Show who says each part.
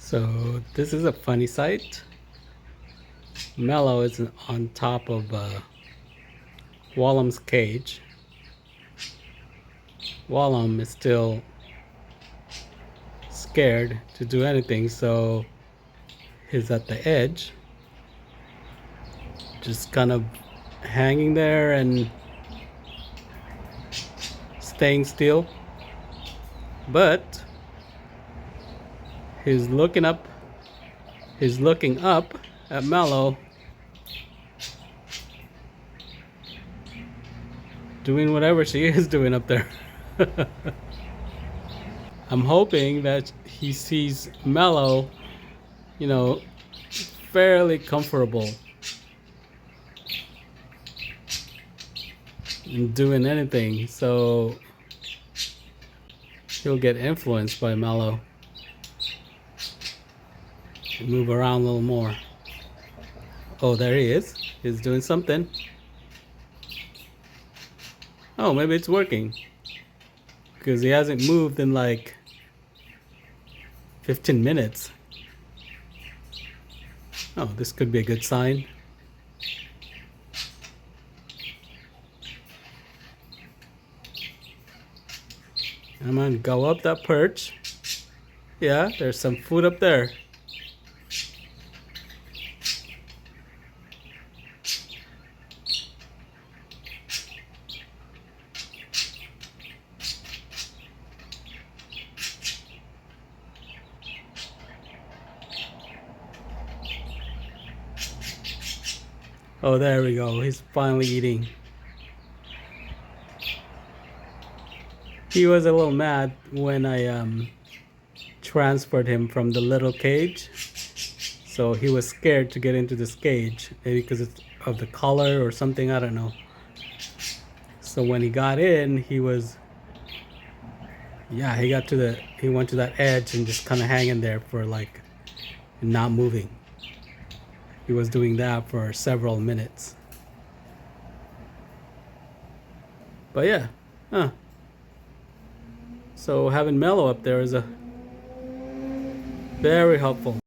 Speaker 1: So this is a funny sight. Mellow is on top of Wollem's cage. Wollem is still scared to do anything, so he's at the edge, just kind of hanging there and staying still. But he's looking up. He's looking up at Mellow, doing whatever she is doing up there. I'm hoping that he sees Mellow, you know, fairly comfortable in doing anything, so he'll get influenced by Mellow and move around a little more. Oh, there he is. He's doing something. Oh, maybe it's working, because he hasn't moved in like 15 minutes. Oh, this could be a good sign. Come on, go up that perch. Yeah, there's some food up there. Oh, there we go. He's finally eating. He was a little mad when I transferred him from the little cage. So he was scared to get into this cage, maybe because of the color or something, I don't know. So when he got in, he was, yeah, he went to that edge and just kind of hanging there for like not moving. He was doing that for several minutes. But yeah, huh. So having Mellow up there is a very helpful.